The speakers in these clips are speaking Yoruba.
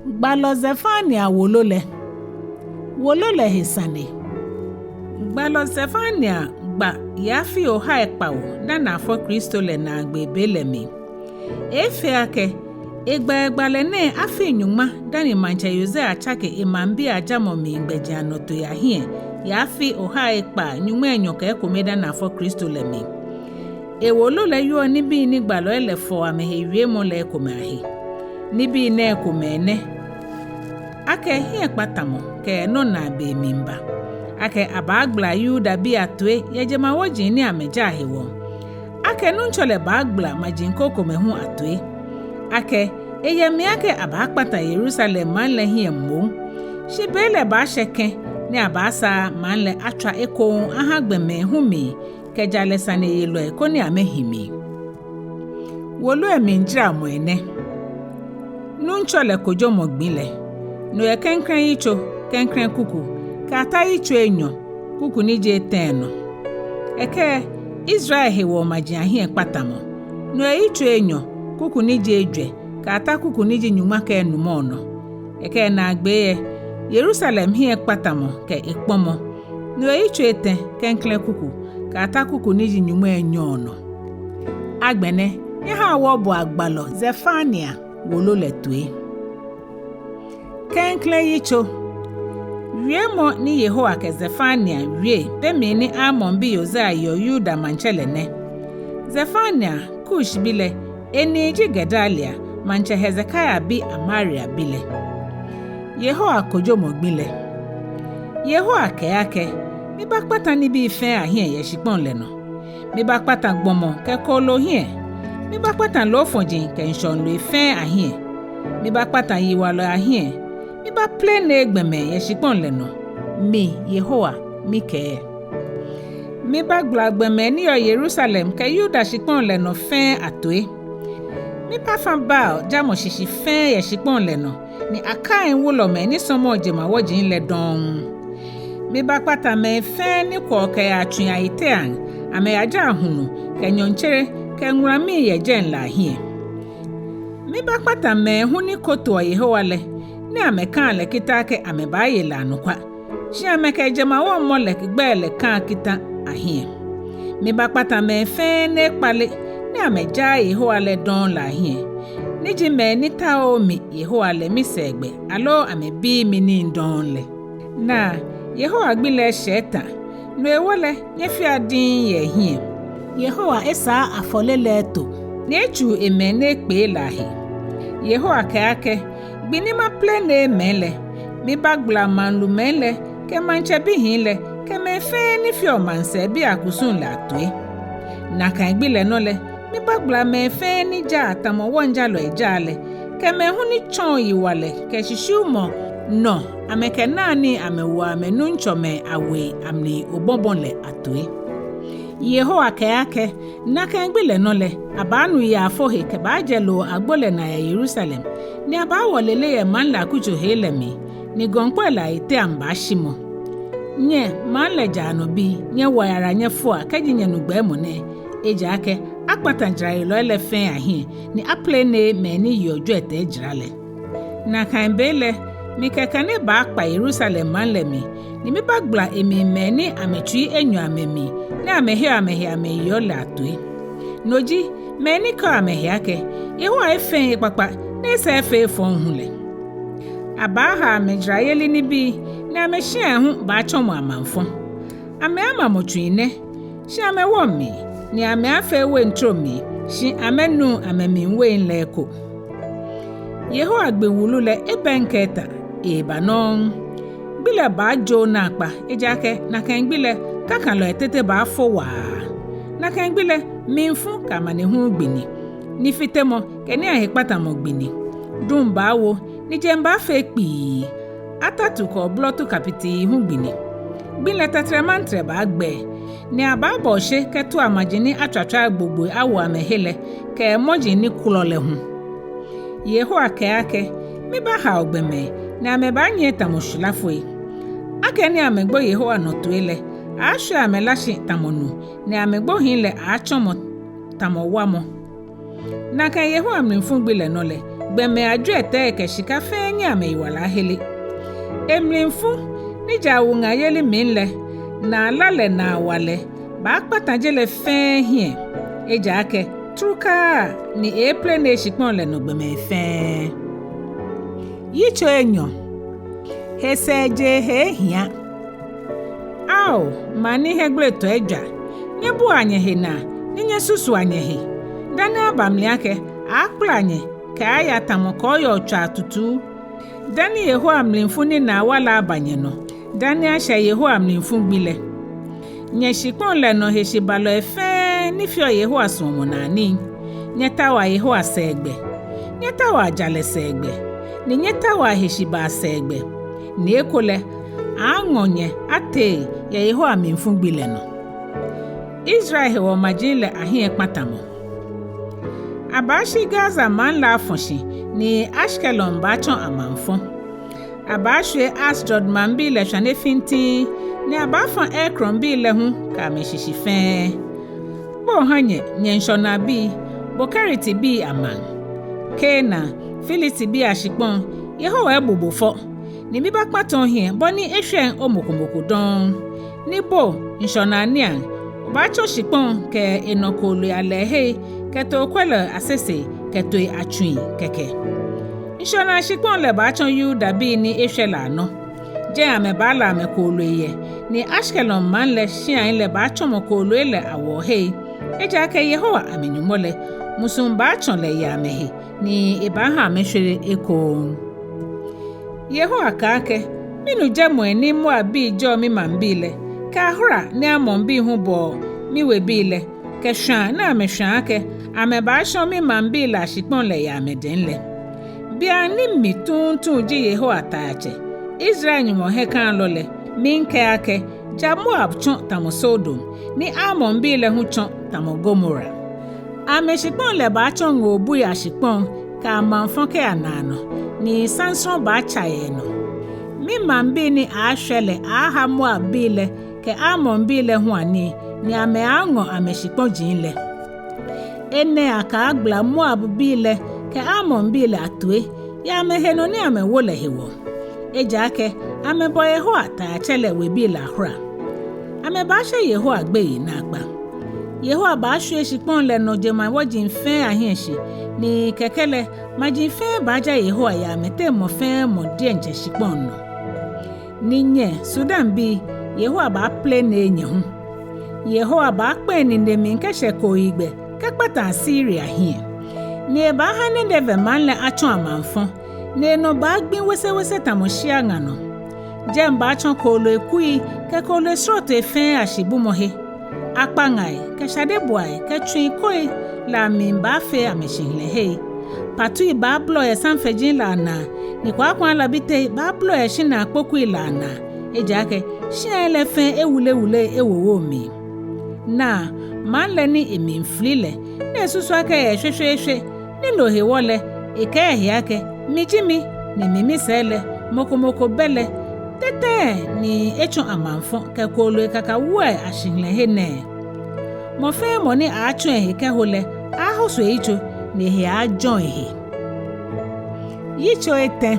Gbalo Zephaniah Wole. Wole he Sane. Gbalo Zephaniah gba yafi oha ekpawo na afọ Kristo le na agbebe le mi. Efe ake egbale ne afi nyuma dani mancha yoze achake imambi ajamo mi ngbeja noto ya hie yafi oha ekpa nyuma enyoka ekomeda na afọ Kristo le mi. Ewolo le yo ni bi ni gbalo ele fo amehewie mo le ekomahi. Ni bi na ekomene. Ake hie patamo ke no na be mimba. Ake abagbla yuda bi atwe yejema woji ni ameja hewo. Ake nunchole bagbla majinko komehu atwe. Ake eyemi ake abakpata Yerusalem manle hie mmo. Shibele ba sheke ni abasa manle atwa eko ahagbeme humi kejale sane yelo eko ni amehimi. Wolu eminjira moene. Nunchole kojo mogbile. No ye Klɛŋklɛŋ Yitso Klɛŋklɛŋ kuku kata Yitso Enyɔ kuku nije teno. Eke Israel hewo maji ahie patamo. No ye Yitso Enyɔ kuku nije edwe kata kuku nije nyuma ke numono. Eke na agbeye Jerusalem hie patamo ke ikpomo. No ye Yitso Etɛ Klɛŋklɛŋ kuku kata kuku nije nyuma enyono. Agbene yaha wobo agbalo Zephaniah Wole letue. Klɛŋklɛŋ Yitso wiemo ni Yehowa ke Zephaniah wie bemi ni Amon bi Yoza yo Yuda manchele ne. Zephaniah Kush bile eniji Gedalia manche Hezekiah bi Amaria bile. Yehowa kojo mogbile. Yehowa keake mi bakpata ni bi ife ahie yeshipon leno. Mi bakpata gbomo ke kolo hie. Mi bakpata lo fonjin ke nshon lo ife ahie. Mi bakpata yiwalo ahie. Mi ba plene egbeme yeshipon leno. Mi Yehowa mi ke. Mi ba gbagbeme ni yo Jerusalem ke Yuda shipon leno fe atwe. Mi pa fan ba jamo shishi fe yeshipon leno. Ni akain wulo me ni somo jema wojin le don. Mi ba pata me fe ni ko ke atun aitean ame aja hunu ke nyonchere ke nwurami ye jen la hie. Mi ba pata me hu ni koto Yehowa le. Ni amekan le kita ke ameba ye la nukwa. Shi ameke jema wo mo le gbe le kan kita ahie. Mi bakpata me fe ne kpale ni ameja Yehowa le don la ahie. Ni jime ni tao mi Yehowa le mi segbe alo amebi mi ni don le. Na Yehowa gbile sheta no ewole nyefi adin ye hie. Yehowa esa afolele to ni echu emene pe la hi. Yehowa keake Binima plene mele, mi bagbla manlu mele, ke manche bihile, ke me fe ni fio manse bi akusun la tue. Na kan gbile nole, mi bagbla me fe ni ja tamo wonja lo ejale, ke me huni chon yiwale, ke shishu mo, no, ame ke nani ame wa me nuncho me awe amni obobon le atue. Yehowa keake, na kan gbile nole, abanu ya fohe ke bajelo agbole na ya Jerusalem. Ni abawolele ye man la kucho hele mi, ni gonkwe la ite amba shimo. Nye man le jano bi, nye wayara nye fua, keji nye nugbe mone, eja ake, akpata njira ilo ele fen ahie, ni aple ne meni yojo ete jirale. Na kainbele, mi kekane ba akpa Jerusalem man le mi, ni mi bagbla emi meni ametui Enyɔ amemi, ni amehe ameyo le atue. Noji, meni ko amehe ake, Yehowa efen ekpakpa, nese efe fon hule. Abaha amejrayeli ni bi, ni ameshia hu ba chomo amanfo. Ame ama motuine, shi ame womi, ni ame afe we ntromi, shi ame nu amemi we nleko. Yehowa gbe wulule ebenketa, ebanon. Bile ba jo na akpa, ejake na kan bile kakan lo etete ba fo wa. Na kan bile minfu kama ne hu gbini. Ni fitemo keni ahekpata mo gbini. Dun bawo ni jemba fe pi. Atatu ko blotu kapiti hu gbini. Gbinle tatremantre ba gbe. Ni ababo she ketu amajini atwatwa gbogbo awo amehele ke moji ni kulole hu. Yehowa keake mi ba ha ogbeme na ameba nye tamoshulafoi. Ake ni amegbo Yehowa notuele. Ashu amelashi tamonu ni amegbo hinle achomo tamowamo. Na kan Yehowa mrinfun gbile nole, gbeme adwo ete ke shika fenya me wala heli emlimfu ni jawu ngayeli minle na lale na wale ba patanjele fe hie ejake truka ni eple na shikpon le no gbeme fe Yitso Enyɔ heseje he hia ao mani hegleto edwa nyebu anyehe na ninye susu anyehe dane abamliake akplanye ka ya tamoko yo twa tutu dane yeho amlimfu ni na wala abanye no dane asha yeho amlimfu gbile nye shikpon le no he shibalo efe ni fio yeho asomo na ni nyeta wa yeho asegbe nyeta wa jale segbe ni nyeta wa heshiba segbe ni ekole angonye ate ya yeho amlimfu gbile no Israel wo majile ahie kpatamo abashi Gaza man la fonshi ni Ashkelon ba chon amanfo abashwe Asdod man bi le hwane finti ni abafan Ekron bi le hu ka meshishi fe bo hanye nyenshona bi bokariti bi aman Kena Filiti bi ashikpon Yehowa ebobofo ni bi bakpaton hie boni ehwen omokomoko don ni bo nshona nia bacho shikpon ke enokolu alehe keto kwele asese keto atwin keke nshona shikpon le bacho Yuda bi ni ehwela no je amebala mekolu ye ni Ashkelon man le shian le bacho mokolu ele awo he eja ke Yehowa amenyumole musum bacho le ya mehe ni ibaha mehwere eko Yehowa kake minu jemo ni mo abi jo mi mambile ka hora ni amombi hu bo mi we bile ke shan na me shan ke ameba sho mi mambile ashipon le ya medenle bia ni mituntun ji Yehowa taache Israel nyumo he kan lole minke ake ja Moab chon tamo Sodom ni amombi le hu chon tamo Gomora ameshipon le ba chon obu ya shipon ka manfon ke anano ni sanson ba chaye no mi mambi ni ahwele aha Moab bile ke amon bile hu ani ni ame ango ameshipon jinle ene aka agbla Moab bile ke amon bile atwe ya meheno ni ame Wole hewo ejake ame bo Yehowa ta chele we bile ahra ame ba hye Yehowa gbe yi na agba Yehowa ba hye shipon le no je ma wojin fe ahienshi ni kekele majin fe ba ja Yehowa ya mete mo fe mo die nje shipon no ninye Sudan bi Yehowa ba ple na enye hu Yehowa ba pe ni ndemi nkehye ko igbe kekpata Syria hie ni ba ha ne deve man le achon amanfo ne no ba gbin wese tamoshia ngano jemba achon ko lo ekui ke ko lo srot efe ashibu mohe apangai ke shade boy ke twin koi la min ba fe ameshinle he patu ba blo e sanfejin la na ni kwa la bite ba blo e shina akpoku la na ejake shia ele fe ewule ewowo mi na man le ni eminflile ne susu aka e hwehwehwe ni no he Wole ike he ake mijimi ni mimi sele mokomoko bele tete ni echon amanfo ke kolo kaka wo ashinle he ne mo fe mo ni achon he ke hole ahoso echo ni he ajon he Yitso Etɛ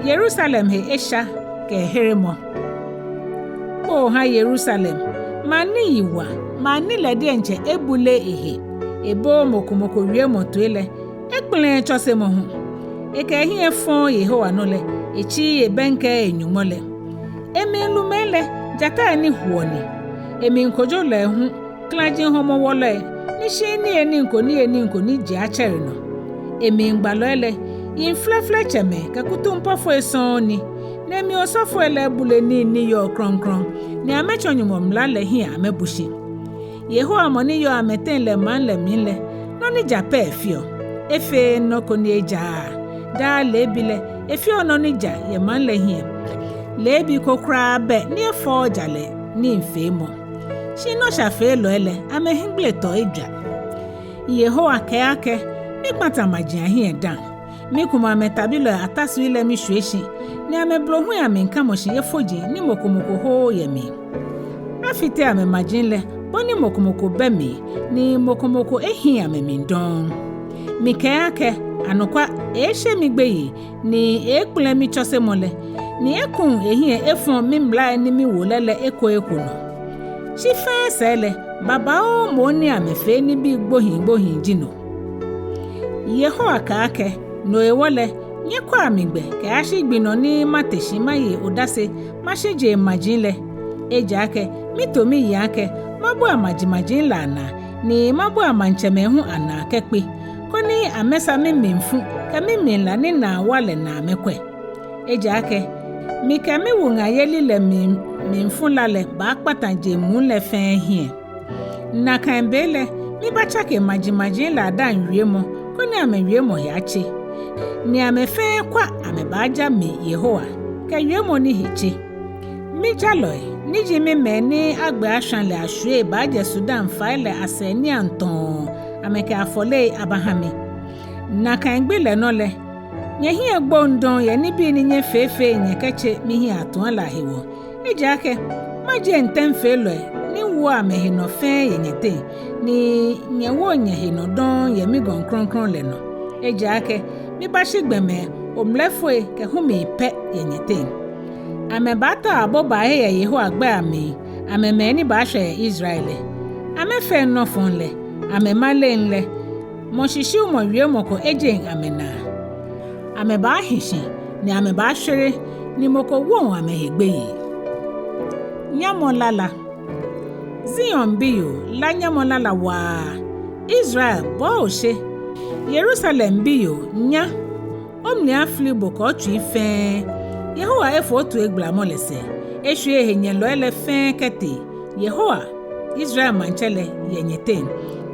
Jerusalem he esha ke heremo o ha Jerusalem mani yiwa mani lede nche ebule ehe ebo mokomoko wie motoele ekplen chose mo hu eke hie fon Yehowa no le echi ebenke enyumole emelumele jata ni huoni eminkojo le hu klajin homo Wole ni sheni eni ni ji achere no emingbalole inflefle cheme ka kutumpo fo esoni na mi osofo ele bule ni yo kronkron ni amechonyumom la le hi amebushi Yehowa moni yo ameten le man le minle no ni jape efio efe no ko ni eja da lebile efio no ni ja ye man le hi lebi kokra be ni efo jale ni mfemo shi no shafe lo ele amehingble to eja Yehowa ke mi pata magia hi dan mi kuma metabilo atasu ile mi hweshi ni ameblo hu ya menka moshi yefoji ni mokomoko ho ye mi afite amemagine boni mokomoko be mi ni mokomoko ehi amemindon mi ke anokwa ehye mi gbeyi ni ekule mi chose mole ni ekun ehie efon mi mla ni mi wolele eko no shifa sele baba o mo ni amefe ni bi gbohin jino Yehowa ka ake no ewole nyekwa amigbe ka ashigbino ni mateshi maye odase masheje majinle eja ake mitomi yake mabu amajimajin lana ni mabu amancheme hu ana kekpe koni amesa mimfu ka mimla ni na wale na mekwe eja ake mi ka mi wunga yeli le mimfu lale ba patanje mu le fen hie na kan bele mi bachake majimajin la dan wiemo koni amewiemo yachi ni amefe kwa amebaja mi Yehowa ka wiemo ni hichi mi jaloi ni jimi me ni agbe ashan le Ahwoi baje Sudan faile aseni anton ameke afole abahami na kan gbele no le nyehi egbondon ye ni bi ni nye fefe nye keche mi hi aton la hewo eja ke maje ntemfe lo ni wo amehe no fe ye nyete ni nyewo nyehe no don ye mi gon kronkron le no eja ke mi ba shigbeme omlefo ke humi pe ye nyete ame bata aboba ye Yehowa agbe ami ame me ni ba hwe Israel ame fe no fon le ame malen le mo shishi mo wie moko ejen amena ame ba hishi ni ame ba hwere ni moko won ame hegbeyi nyamolala Zion biyo la nyamolala wa Israel bo oshe Jerusalem biyo nya omni aflibo ko tu ife Yehowa efo otu egbla molese ehwe ehenye lo ele fe kete Yehowa Israel manchele yenyete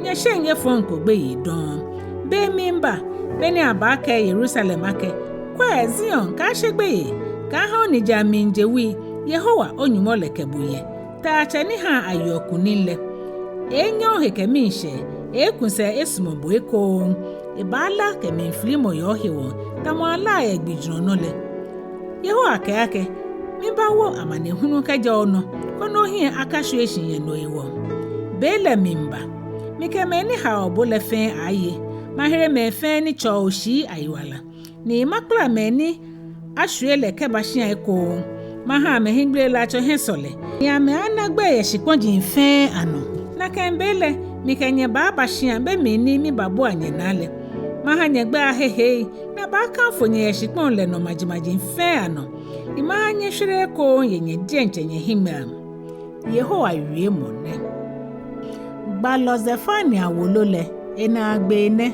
nya shenye fonko gbeyi don be mimba beni abaka Jerusalem ake kwa Zion ka shegbeye ka ha onija minjewi Yehowa onyumole kebuye ta chani ha ayoku nile Enyɔ hekemishe ekunse esumbo eko ibala keminflimo yo hewo tamala egbijro nole Yehowa ake mi bawo amane hunu kaja ono kono hie akahwehye ye no ewo bele mimba mikemeni ha obole fen aye mahere me fen ni choshi ayiwala ni makla meni Ahwoi kebashia eko maha me hingbre la cho hensole ya me anagbe ye shiponji fen ano na kembele mikenye baba shia be meni mi babo anye nale maha nyegbe ahehe na ba kanfo nye ye shipon le no majimaji fen ano ima nye hwere ko yenye dienchenye himra Yehowa wie mo ne gba lo Zephaniah wolole ena agbe ne